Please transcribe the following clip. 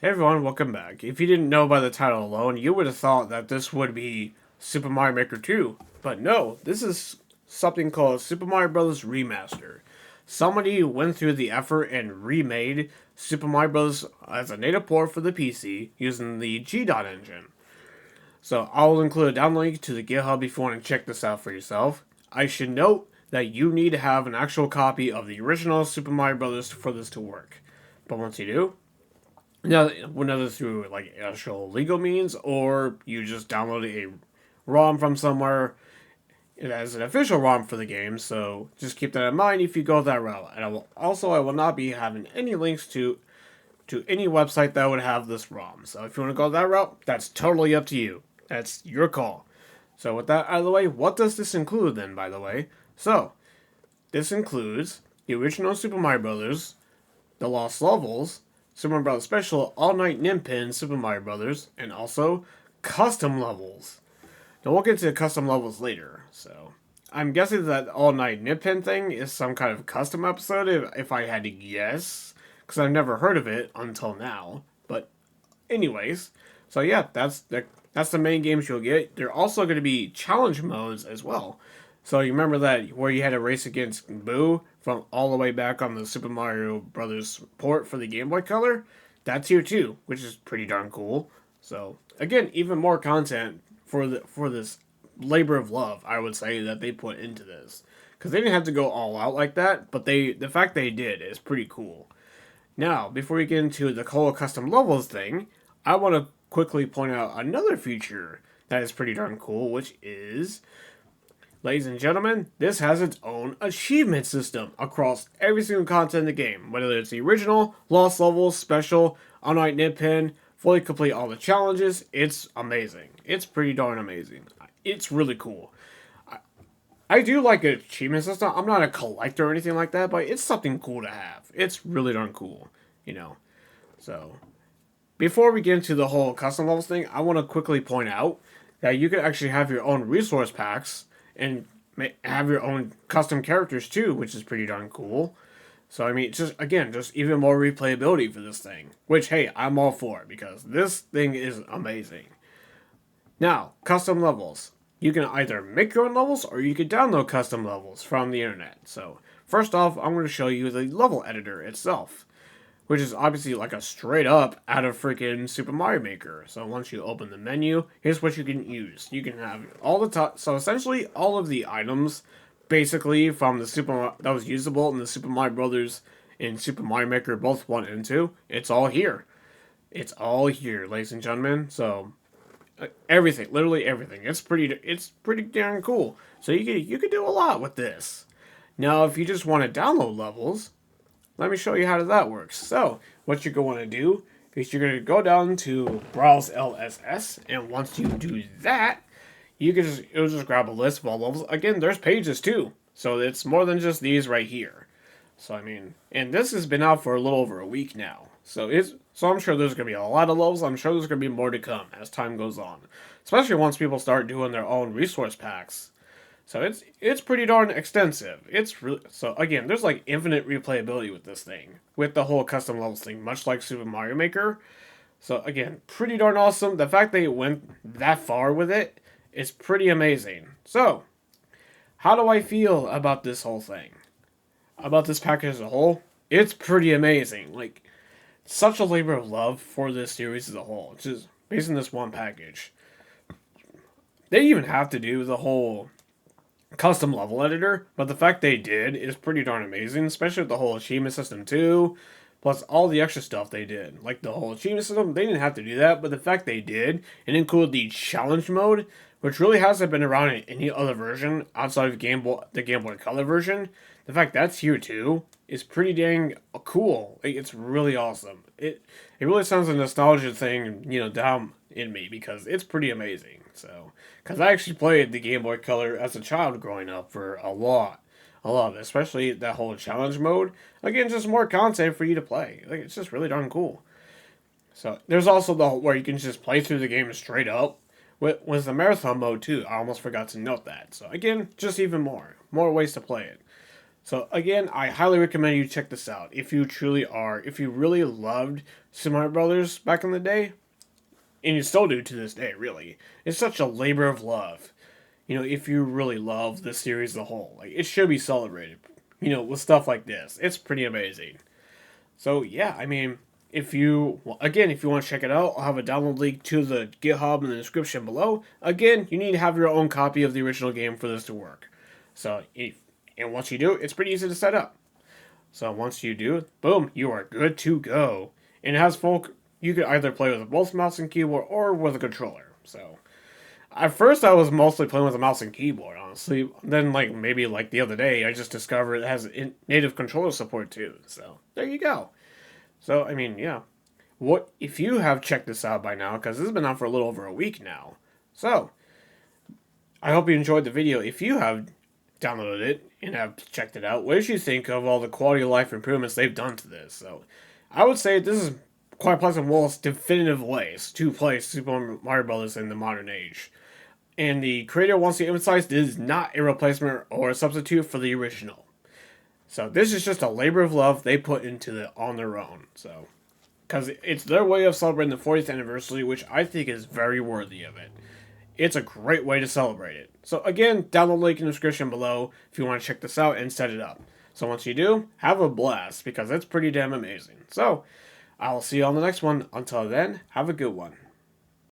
Hey everyone, welcome back. If you didn't know by the title alone, you would have thought that this would be Super Mario Maker 2. But no, this is something called Super Mario Bros. Remaster. Somebody went through the effort and remade Super Mario Bros. As a native port for the PC using the G-Dot engine. So I'll include a down link to the GitHub if you want to check this out for yourself. I should note that you need to have an actual copy of the original Super Mario Bros. For this to work. But once you do, now, whether through like actual legal means or you just downloaded a ROM from somewhere, it has an official ROM for the game. So just keep that in mind if you go that route. And I will not be having any links to any website that would have this ROM. So if you want to go that route, that's totally up to you. That's your call. So with that out of the way, what does this include then? By the way, so this includes the original Super Mario Brothers, the Lost Levels, Super Mario Bros. Special All Night Ninpin Super Mario Bros. And also custom levels. Now we'll get to custom levels later. So I'm guessing that All Night Ninpin thing is some kind of custom episode if I had to guess, because I've never heard of it until now. But anyways, so yeah, that's the main games you'll get. There are also going to be challenge modes as well. So you remember that where you had to race against Boo from all the way back on the Super Mario Brothers port for the Game Boy Color? That's here too, which is pretty darn cool. So again, even more content for this labor of love, I would say, that they put into this, because they didn't have to go all out like that, but the fact they did is pretty cool. Now, before we get into the whole custom levels thing, I want to quickly point out another feature that is pretty darn cool, which is, ladies and gentlemen, this has its own achievement system across every single content in the game. Whether it's the original, Lost Levels, Special, All Night Ninpin, fully complete all the challenges, it's amazing. It's pretty darn amazing. It's really cool. I do like an achievement system. I'm not a collector or anything like that, but it's something cool to have. It's really darn cool, you know. So, before we get into the whole custom levels thing, I want to quickly point out that you can actually have your own resource packs and have your own custom characters too, which is pretty darn cool. So I mean, just even more replayability for this thing, which hey, I'm all for, because this thing is amazing. Now, custom levels. You can either make your own levels or you can download custom levels from the internet. So first off, I'm going to show you the level editor itself, which is obviously like a straight up out of freaking Super Mario Maker. So once you open the menu, here's what you can use. You can have all the so essentially all of the items basically from the that was usable in the Super Mario Brothers and Super Mario Maker both 1 and 2. It's all here. It's all here, ladies and gentlemen. So everything, literally everything. It's pretty darn cool. So you could do a lot with this. Now, if you just want to download levels, let me show you how that works. So, what you're going to do is you're going to go down to Browse LSS, and once you do that, it'll just grab a list of all levels. Again, there's pages too, so it's more than just these right here. So I mean, and this has been out for a little over a week now. So I'm sure there's going to be a lot of levels. I'm sure there's going to be more to come as time goes on, especially once people start doing their own resource packs. So it's pretty darn extensive. It's really, so again, there's like infinite replayability with this thing, with the whole custom levels thing, much like Super Mario Maker. So again, pretty darn awesome. The fact they went that far with it is pretty amazing. So, how do I feel about this whole thing? About this package as a whole? It's pretty amazing. Like, such a labor of love for this series as a whole. Just based on this one package. They even have to do the whole custom level editor, but the fact they did is pretty darn amazing, especially with the whole achievement system too, plus all the extra stuff they did. Like the whole achievement system, they didn't have to do that, but the fact they did, and include the challenge mode, which really hasn't been around in any other version outside of the Game Boy Color version. The fact that's here too is pretty dang cool. Like, it's really awesome. It really sounds a nostalgia thing, down in me, because it's pretty amazing. So, because I actually played the Game Boy Color as a child growing up for a lot of it, especially that whole challenge mode. Again, just more content for you to play. Like, it's just really darn cool. So there's also the where you can just play through the game straight up. With the marathon mode too. I almost forgot to note that. So again, just even more ways to play it. So again, I highly recommend you check this out. If you truly are, if you really loved Super Mario Brothers back in the day, and you still do to this day, really, it's such a labor of love. If you really love this series as a whole, like it should be celebrated. With stuff like this, it's pretty amazing. So yeah, I mean, if you want to check it out, I'll have a download link to the GitHub in the description below. Again, you need to have your own copy of the original game for this to work. And once you do, it's pretty easy to set up. So once you do, boom, you are good to go. And it has full. You can either play with both mouse and keyboard or with a controller. So at first, I was mostly playing with a mouse and keyboard, honestly. Then, maybe the other day, I just discovered it has native controller support too. So there you go. So I mean, yeah. What if you have checked this out by now? Because this has been out for a little over a week now. So I hope you enjoyed the video. If you have downloaded it and have checked it out, what did you think of all the quality of life improvements they've done to this? So I would say this is quite possibly one of the most definitive ways to play Super Mario Bros. In the modern age. And the creator wants to emphasize this is not a replacement or a substitute for the original. So this is just a labor of love they put into it on their own. So, because it's their way of celebrating the 40th anniversary, which I think is very worthy of it. It's a great way to celebrate it. So again, download link in the description below if you want to check this out and set it up. So once you do, have a blast because it's pretty damn amazing. So, I'll see you on the next one. Until then, have a good one.